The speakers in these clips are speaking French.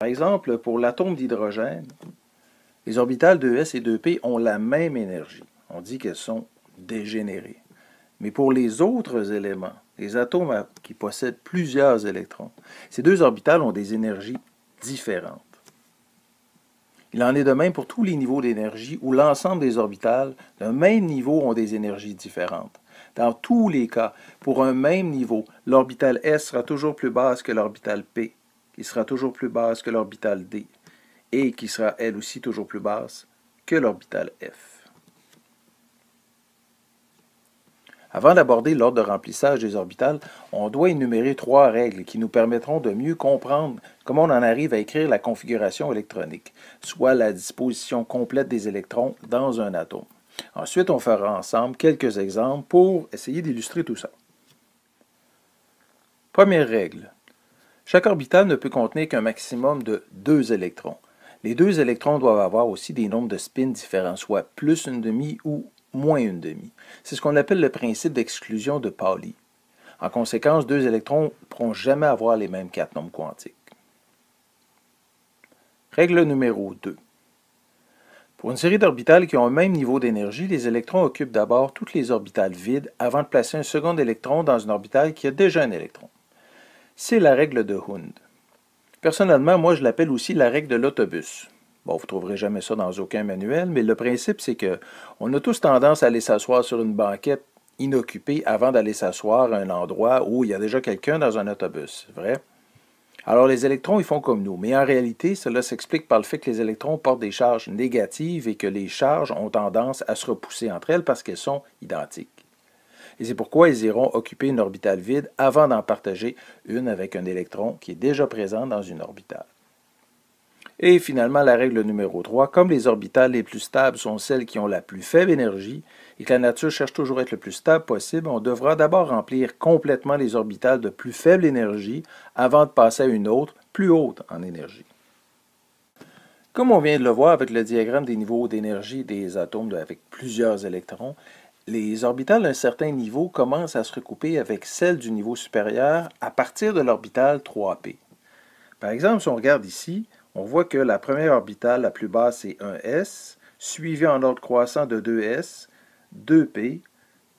Par exemple, pour l'atome d'hydrogène, les orbitales 2s et 2p ont la même énergie. On dit qu'elles sont dégénérées. Mais pour les autres éléments, les atomes qui possèdent plusieurs électrons, ces deux orbitales ont des énergies différentes. Il en est de même pour tous les niveaux d'énergie où l'ensemble des orbitales d'un même niveau ont des énergies différentes. Dans tous les cas, pour un même niveau, l'orbitale S sera toujours plus basse que l'orbitale P, qui sera toujours plus basse que l'orbitale D, et qui sera elle aussi toujours plus basse que l'orbitale F. Avant d'aborder l'ordre de remplissage des orbitales, on doit énumérer trois règles qui nous permettront de mieux comprendre comment on en arrive à écrire la configuration électronique, soit la disposition complète des électrons dans un atome. Ensuite, on fera ensemble quelques exemples pour essayer d'illustrer tout ça. Première règle. Chaque orbitale ne peut contenir qu'un maximum de 2 électrons. Les 2 électrons doivent avoir aussi des nombres de spins différents, soit plus une demi ou moins une demi. C'est ce qu'on appelle le principe d'exclusion de Pauli. En conséquence, 2 électrons ne pourront jamais avoir les mêmes 4 nombres quantiques. Règle numéro 2. Pour une série d'orbitales qui ont un même niveau d'énergie, les électrons occupent d'abord toutes les orbitales vides avant de placer un second électron dans une orbitale qui a déjà un électron. C'est la règle de Hund. Personnellement, moi, je l'appelle aussi la règle de l'autobus. Bon, vous ne trouverez jamais ça dans aucun manuel, mais le principe, c'est qu'on a tous tendance à aller s'asseoir sur une banquette inoccupée avant d'aller s'asseoir à un endroit où il y a déjà quelqu'un dans un autobus, vrai? Alors, les électrons, ils font comme nous, mais en réalité, cela s'explique par le fait que les électrons portent des charges négatives et que les charges ont tendance à se repousser entre elles parce qu'elles sont identiques. Et c'est pourquoi ils iront occuper une orbitale vide avant d'en partager une avec un électron qui est déjà présent dans une orbitale. Et finalement, la règle numéro 3, comme les orbitales les plus stables sont celles qui ont la plus faible énergie et que la nature cherche toujours à être le plus stable possible, on devra d'abord remplir complètement les orbitales de plus faible énergie avant de passer à une autre, plus haute en énergie. Comme on vient de le voir avec le diagramme des niveaux d'énergie des atomes avec plusieurs électrons, les orbitales d'un certain niveau commencent à se recouper avec celles du niveau supérieur à partir de l'orbitale 3p. Par exemple, si on regarde ici, on voit que la première orbitale la plus basse est 1s, suivie en ordre croissant de 2s, 2p,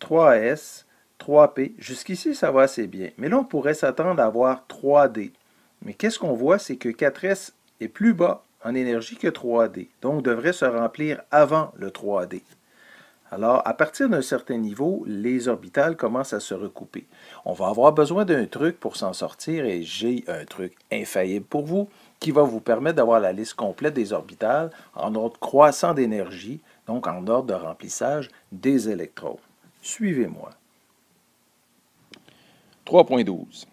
3s, 3p. Jusqu'ici, ça va assez bien. Mais là, on pourrait s'attendre à avoir 3d. Mais qu'est-ce qu'on voit, c'est que 4s est plus bas en énergie que 3d, donc devrait se remplir avant le 3d. Alors, à partir d'un certain niveau, les orbitales commencent à se recouper. On va avoir besoin d'un truc pour s'en sortir et j'ai un truc infaillible pour vous qui va vous permettre d'avoir la liste complète des orbitales en ordre croissant d'énergie, donc en ordre de remplissage des électrons. Suivez-moi. 3.12.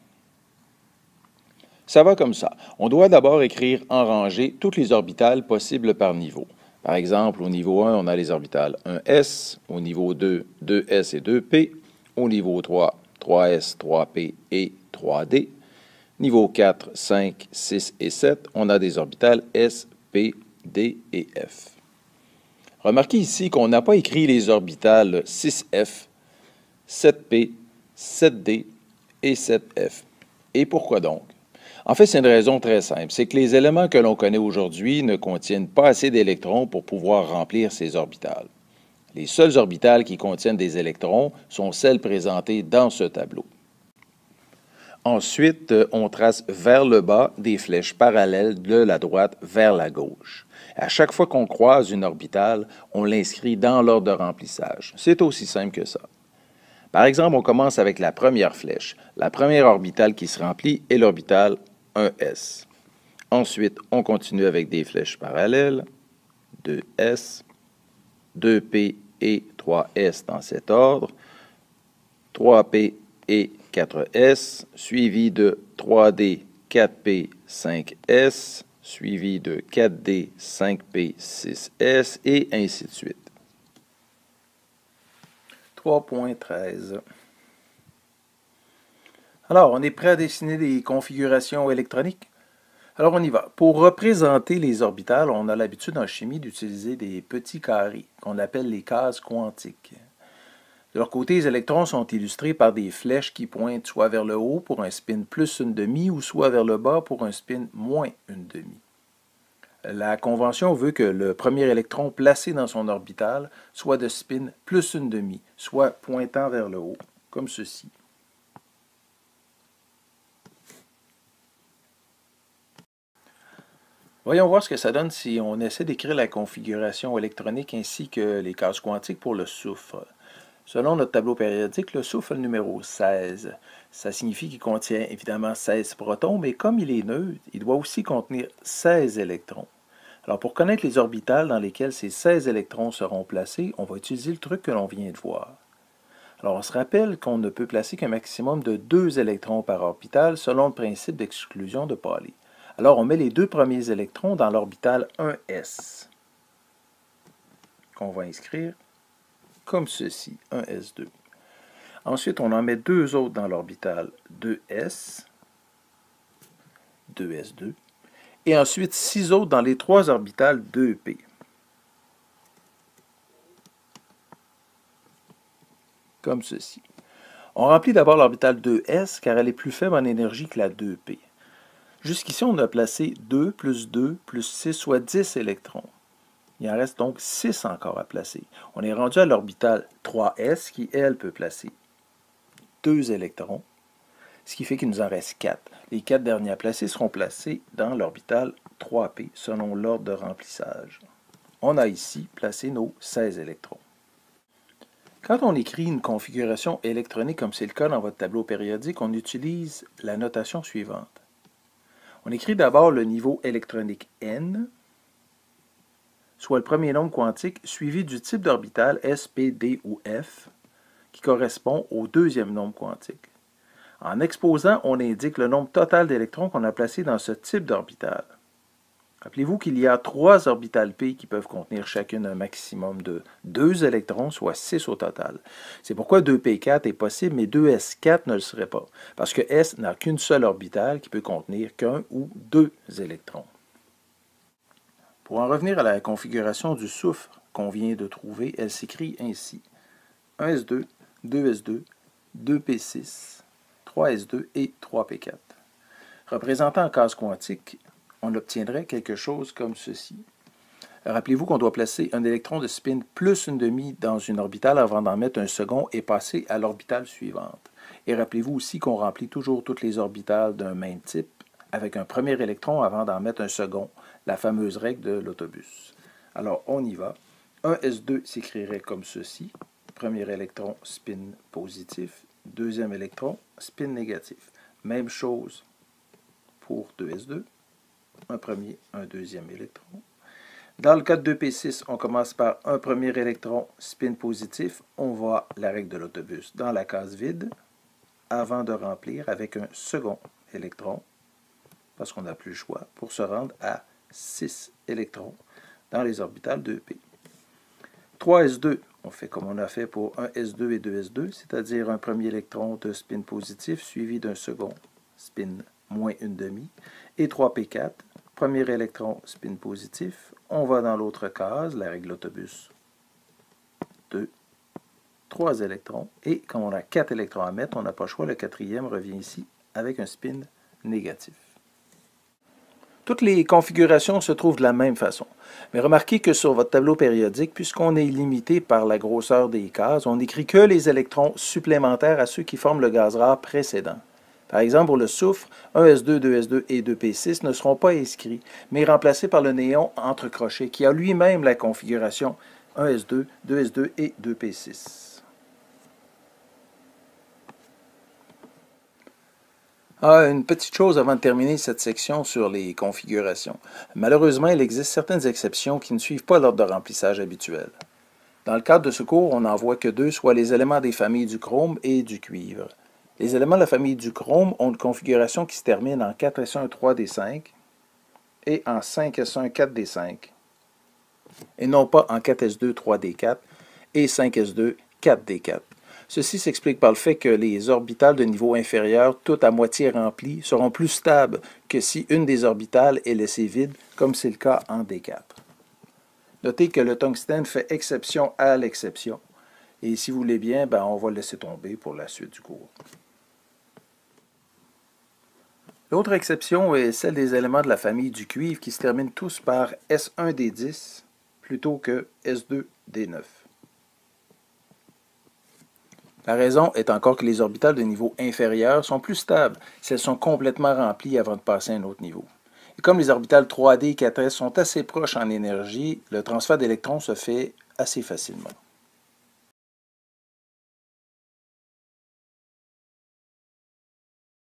Ça va comme ça. On doit d'abord écrire en rangée toutes les orbitales possibles par niveau. Par exemple, au niveau 1, on a les orbitales 1s, au niveau 2, 2s et 2p, au niveau 3, 3s, 3p et 3d. Niveau 4, 5, 6 et 7, on a des orbitales s, p, d et f. Remarquez ici qu'on n'a pas écrit les orbitales 6f, 7p, 7d et 7f. Et pourquoi donc? En fait, c'est une raison très simple, c'est que les éléments que l'on connaît aujourd'hui ne contiennent pas assez d'électrons pour pouvoir remplir ces orbitales. Les seules orbitales qui contiennent des électrons sont celles présentées dans ce tableau. Ensuite, on trace vers le bas des flèches parallèles de la droite vers la gauche. À chaque fois qu'on croise une orbitale, on l'inscrit dans l'ordre de remplissage. C'est aussi simple que ça. Par exemple, on commence avec la première flèche. La première orbitale qui se remplit est l'orbitale 1s. Ensuite, on continue avec des flèches parallèles, 2s, 2p et 3s dans cet ordre, 3p et 4s, suivi de 3d, 4p, 5s, suivi de 4d, 5p, 6s, et ainsi de suite. 3.13. Alors, on est prêt à dessiner des configurations électroniques? Alors, on y va. Pour représenter les orbitales, on a l'habitude en chimie d'utiliser des petits carrés, qu'on appelle les cases quantiques. De leur côté, les électrons sont illustrés par des flèches qui pointent soit vers le haut pour un spin plus une demi ou soit vers le bas pour un spin moins une demi. La convention veut que le premier électron placé dans son orbitale soit de spin plus une demi, soit pointant vers le haut, comme ceci. Voyons voir ce que ça donne si on essaie d'écrire la configuration électronique ainsi que les cases quantiques pour le soufre. Selon notre tableau périodique, le soufre a le numéro 16. Ça signifie qu'il contient évidemment 16 protons, mais comme il est neutre, il doit aussi contenir 16 électrons. Alors pour connaître les orbitales dans lesquelles ces 16 électrons seront placés, on va utiliser le truc que l'on vient de voir. Alors on se rappelle qu'on ne peut placer qu'un maximum de 2 électrons par orbital selon le principe d'exclusion de Pauli. Alors on met les deux premiers électrons dans l'orbital 1s, qu'on va inscrire comme ceci, 1s2. Ensuite, on en met deux autres dans l'orbital 2s, 2s2, et ensuite 6 autres dans les trois orbitales 2p. Comme ceci. On remplit d'abord l'orbitale 2s car elle est plus faible en énergie que la 2p. Jusqu'ici, on a placé 2 plus 2 plus 6, soit 10 électrons. Il en reste donc 6 encore à placer. On est rendu à l'orbitale 3s qui, elle, peut placer 2 électrons, ce qui fait qu'il nous en reste 4. Les 4 derniers à placer seront placés dans l'orbitale 3p selon l'ordre de remplissage. On a ici placé nos 16 électrons. Quand on écrit une configuration électronique comme c'est le cas dans votre tableau périodique, on utilise la notation suivante. On écrit d'abord le niveau électronique n, soit le premier nombre quantique, suivi du type d'orbital S, P, D ou F, qui correspond au deuxième nombre quantique. En exposant, on indique le nombre total d'électrons qu'on a placés dans ce type d'orbital. Rappelez-vous qu'il y a 3 orbitales P qui peuvent contenir chacune un maximum de 2 électrons, soit 6 au total. C'est pourquoi 2P4 est possible, mais 2S4 ne le serait pas, parce que S n'a qu'une seule orbitale qui peut contenir qu'un ou 2 électrons. Pour en revenir à la configuration du soufre qu'on vient de trouver, elle s'écrit ainsi. 1S2, 2S2, 2P6, 3S2 et 3P4. Représentant en case quantique, on obtiendrait quelque chose comme ceci. Rappelez-vous qu'on doit placer un électron de spin plus une demi dans une orbitale avant d'en mettre un second et passer à l'orbitale suivante. Et rappelez-vous aussi qu'on remplit toujours toutes les orbitales d'un même type avec un premier électron avant d'en mettre un second, la fameuse règle de l'autobus. Alors, on y va. 1s2 s'écrirait comme ceci. Premier électron, spin positif. Deuxième électron, spin négatif. Même chose pour 2s2. Un premier, un deuxième électron. Dans le cas de 2p6, on commence par un premier électron, spin positif. On voit la règle de l'autobus dans la case vide avant de remplir avec un second électron, parce qu'on n'a plus le choix, pour se rendre à 6 électrons dans les orbitales 2p. 3s2, on fait comme on a fait pour 1s2 et 2s2, c'est-à-dire un premier électron de spin positif suivi d'un second spin moins une demi. Et 3p4, premier électron spin positif, on va dans l'autre case, la règle autobus 2, 3 électrons, et comme on a 4 électrons à mettre, on n'a pas le choix, le quatrième revient ici avec un spin négatif. Toutes les configurations se trouvent de la même façon. Mais remarquez que sur votre tableau périodique, puisqu'on est limité par la grosseur des cases, on n'écrit que les électrons supplémentaires à ceux qui forment le gaz rare précédent. Par exemple, pour le soufre, 1s2, 2s2 et 2p6 ne seront pas inscrits, mais remplacés par le néon entre crochets, qui a lui-même la configuration 1s2, 2s2 et 2p6. Une petite chose avant de terminer cette section sur les configurations. Malheureusement, il existe certaines exceptions qui ne suivent pas l'ordre de remplissage habituel. Dans le cadre de ce cours, on n'en voit que 2, soit les éléments des familles du chrome et du cuivre. Les éléments de la famille du chrome ont une configuration qui se termine en 4s1 3d5 et en 5s1 4d5, et non pas en 4s2 3d4 et 5s2 4d4. Ceci s'explique par le fait que les orbitales de niveau inférieur, toutes à moitié remplies, seront plus stables que si une des orbitales est laissée vide, comme c'est le cas en D4. Notez que le tungstène fait exception à l'exception. Et si vous voulez bien, on va le laisser tomber pour la suite du cours. L'autre exception est celle des éléments de la famille du cuivre qui se terminent tous par S1D10 plutôt que S2D9. La raison est encore que les orbitales de niveau inférieur sont plus stables si elles sont complètement remplies avant de passer à un autre niveau. Et comme les orbitales 3D et 4S sont assez proches en énergie, le transfert d'électrons se fait assez facilement.